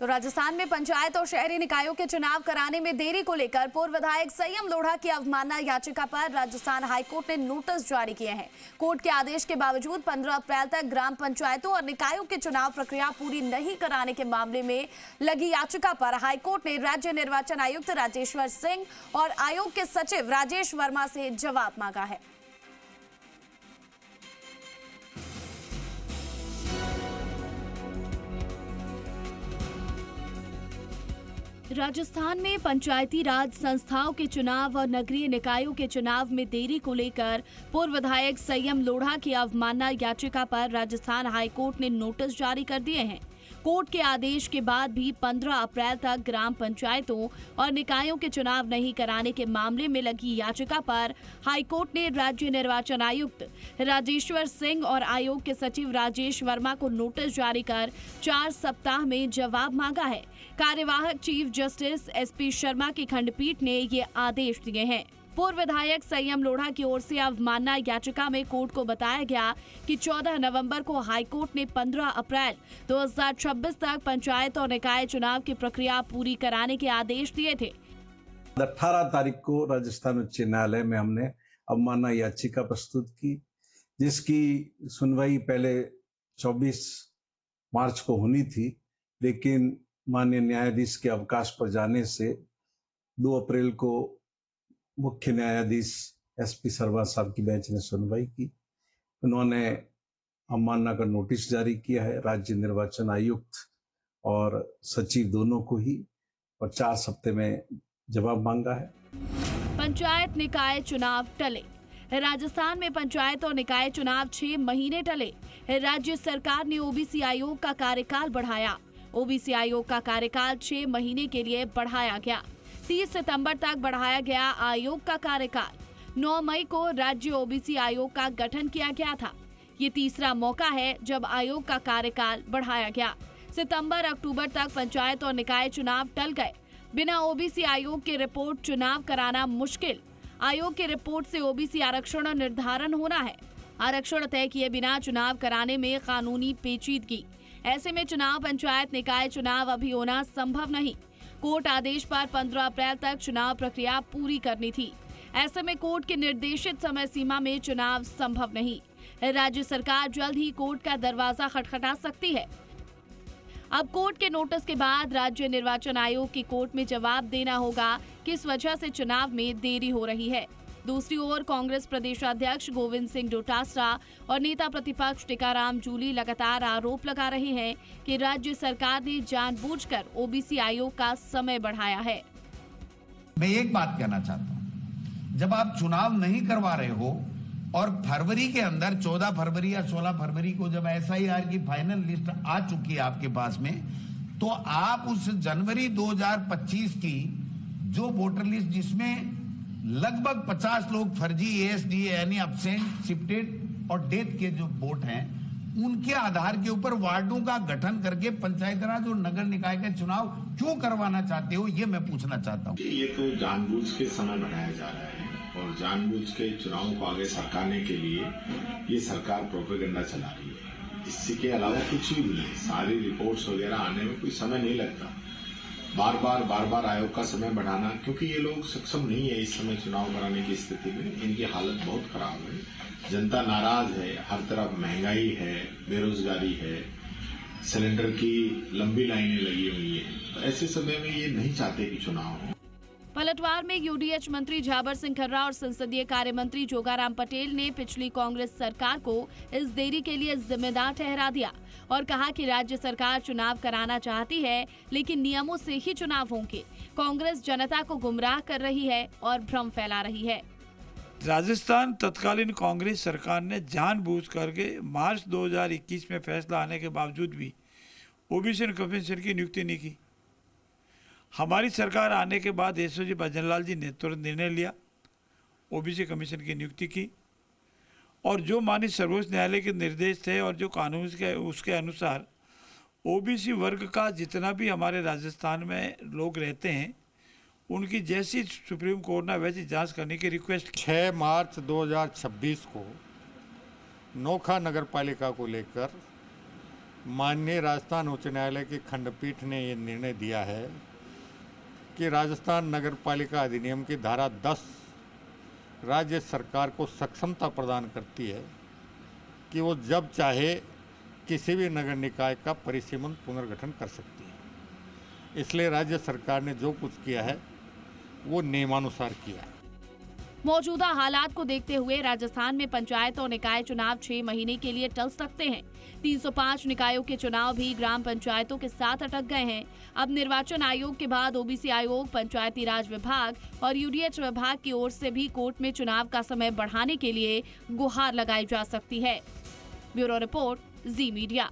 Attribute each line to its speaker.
Speaker 1: तो राजस्थान में पंचायत और शहरी निकायों के चुनाव कराने में देरी को लेकर पूर्व विधायक संयम लोढ़ा की अवमानना याचिका पर राजस्थान हाईकोर्ट ने नोटिस जारी किए हैं। कोर्ट के आदेश के बावजूद 15 अप्रैल तक ग्राम पंचायतों और निकायों के चुनाव प्रक्रिया पूरी नहीं कराने के मामले में लगी याचिका पर हाईकोर्ट ने राज्य निर्वाचन आयुक्त राजेश्वर सिंह और आयोग के सचिव राजेश वर्मा से जवाब मांगा है। राजस्थान में पंचायती राज संस्थाओं के चुनाव और नगरीय निकायों के चुनाव में देरी को लेकर पूर्व विधायक संयम लोढ़ा की अवमानना याचिका पर राजस्थान हाईकोर्ट ने नोटिस जारी कर दिए हैं। कोर्ट के आदेश के बाद भी 15 अप्रैल तक ग्राम पंचायतों और निकायों के चुनाव नहीं कराने के मामले में लगी याचिका पर हाईकोर्ट ने राज्य निर्वाचन आयुक्त राजेश्वर सिंह और आयोग के सचिव राजेश वर्मा को नोटिस जारी कर 4 सप्ताह में जवाब मांगा है। कार्यवाहक चीफ जस्टिस एसपी शर्मा की खंडपीठ ने ये आदेश दिए हैं। पूर्व विधायक संयम लोढ़ा की ओर से अवमानना याचिका में कोर्ट को बताया गया कि 14 नवंबर को हाईकोर्ट ने 15 अप्रैल 2026 तक पंचायत और निकाय चुनाव की प्रक्रिया पूरी कराने के आदेश दिए थे।
Speaker 2: 18 तारीख को राजस्थान उच्च न्यायालय में हमने अवमानना याचिका प्रस्तुत की, जिसकी सुनवाई पहले 24 मार्च को होनी थी, लेकिन माननीय न्यायाधीश के अवकाश पर जाने से 2 अप्रैल को मुख्य न्यायाधीश एसपी शर्मा साहब की बेंच ने सुनवाई की। उन्होंने अवमानना का नोटिस जारी किया है राज्य निर्वाचन आयुक्त और सचिव दोनों को ही, और 4 सप्ताह में जवाब मांगा है।
Speaker 1: पंचायत निकाय चुनाव टले। राजस्थान में पंचायत और निकाय चुनाव 6 महीने टले। राज्य सरकार ने ओबीसी आयोग का कार्यकाल बढ़ाया। ओबीसी आयोग का कार्यकाल 6 महीने के लिए बढ़ाया गया। 30 सितंबर तक बढ़ाया गया आयोग का कार्यकाल। 9 मई को राज्य ओबीसी आयोग का गठन किया गया था। ये तीसरा मौका है जब आयोग का कार्यकाल बढ़ाया गया। सितंबर अक्टूबर तक पंचायत और निकाय चुनाव टल गए। बिना ओबीसी आयोग की रिपोर्ट चुनाव कराना मुश्किल। आयोग की रिपोर्ट से ओबीसी आरक्षण निर्धारण होना है। आरक्षण तय किए बिना चुनाव कराने में कानूनी पेचीदगी। ऐसे में चुनाव पंचायत निकाय चुनाव अभी होना संभव नहीं। कोर्ट आदेश पर 15 अप्रैल तक चुनाव प्रक्रिया पूरी करनी थी। ऐसे में कोर्ट के निर्देशित समय सीमा में चुनाव संभव नहीं। राज्य सरकार जल्द ही कोर्ट का दरवाजा खटखटा सकती है। अब कोर्ट के नोटिस के बाद राज्य निर्वाचन आयोग की कोर्ट में जवाब देना होगा किस वजह से चुनाव में देरी हो रही है। दूसरी ओर कांग्रेस प्रदेशाध्यक्ष गोविंद सिंह डोटासरा और नेता प्रतिपक्ष टीकाराम जूली लगातार आरोप लगा रहे हैं कि राज्य सरकार ने जानबूझकर ओबीसी आयोग का समय बढ़ाया है।
Speaker 3: मैं एक बात कहना चाहता हूं, जब आप चुनाव नहीं करवा रहे हो और फरवरी के अंदर 14 फरवरी या 16 फरवरी को जब एसआईआर की फाइनल लिस्ट आ चुकी है आपके पास में, तो आप उस जनवरी 2025 की जो वोटर लिस्ट जिसमें लगभग 50 लोग फर्जी एएसडी यानी अब्सेंट, शिफ्टेड और डेथ के जो वोट हैं, उनके आधार के ऊपर वार्डों का गठन करके पंचायत राज और नगर निकाय का चुनाव क्यों करवाना चाहते हो, ये मैं पूछना चाहता हूँ।
Speaker 4: ये तो जानबूझ के समय बढ़ाया जा रहा है और जानबूझ के चुनाव को आगे सरकाने के लिए ये सरकार प्रोपेगेंडा चला रही है। इसके अलावा कुछ भी नहीं। सारी रिपोर्ट्स वगैरह आने में कोई समय नहीं लगता। बार बार आयोग का समय बढ़ाना, क्योंकि ये लोग सक्षम नहीं है इस समय चुनाव कराने की स्थिति में। इनकी हालत बहुत खराब है, जनता नाराज है, हर तरफ महंगाई है, बेरोजगारी है, सिलेंडर की लंबी लाइनें लगी हुई है। तो ऐसे समय में ये नहीं चाहते कि चुनाव हो।
Speaker 1: पलटवार में यूडीएच मंत्री झाबर सिंह खर्रा और संसदीय कार्य मंत्री जोगाराम पटेल ने पिछली कांग्रेस सरकार को इस देरी के लिए जिम्मेदार ठहरा दिया और कहा कि राज्य सरकार चुनाव कराना चाहती है, लेकिन नियमों से ही चुनाव होंगे। कांग्रेस जनता को गुमराह कर रही है और भ्रम फैला रही है।
Speaker 5: राजस्थान तत्कालीन कांग्रेस सरकार ने जानबूझ करके मार्च 2021 में फैसला आने के बावजूद भी ओबीसी कमीशन की नियुक्ति नहीं की। हमारी सरकार आने के बाद एसओजी भजनलाल जी ने तुरंत निर्णय लिया, ओबीसी कमीशन की नियुक्ति की और जो माननीय सर्वोच्च न्यायालय के निर्देश थे और जो कानून के उसके अनुसार ओबीसी वर्ग का जितना भी हमारे राजस्थान में लोग रहते हैं, उनकी जैसी सुप्रीम कोर्ट ने वैसी जांच करने की रिक्वेस्ट की।
Speaker 6: 6 मार्च 2026 को नोखा नगर पालिका को लेकर माननीय राजस्थान उच्च न्यायालय की खंडपीठ ने ये निर्णय दिया है कि राजस्थान नगर पालिका अधिनियम की धारा 10 राज्य सरकार को सक्षमता प्रदान करती है कि वो जब चाहे किसी भी नगर निकाय का परिसीमन पुनर्गठन कर सकती है। इसलिए राज्य सरकार ने जो कुछ किया है वो नियमानुसार किया है।
Speaker 1: मौजूदा हालात को देखते हुए राजस्थान में पंचायत और निकाय चुनाव 6 महीने के लिए टल सकते हैं। 305 निकायों के चुनाव भी ग्राम पंचायतों के साथ अटक गए हैं। अब निर्वाचन आयोग के बाद ओबीसी आयोग, पंचायती राज विभाग और यूडीएच विभाग की ओर से भी कोर्ट में चुनाव का समय बढ़ाने के लिए गुहार लगाई जा सकती है। ब्यूरो रिपोर्ट, जी मीडिया।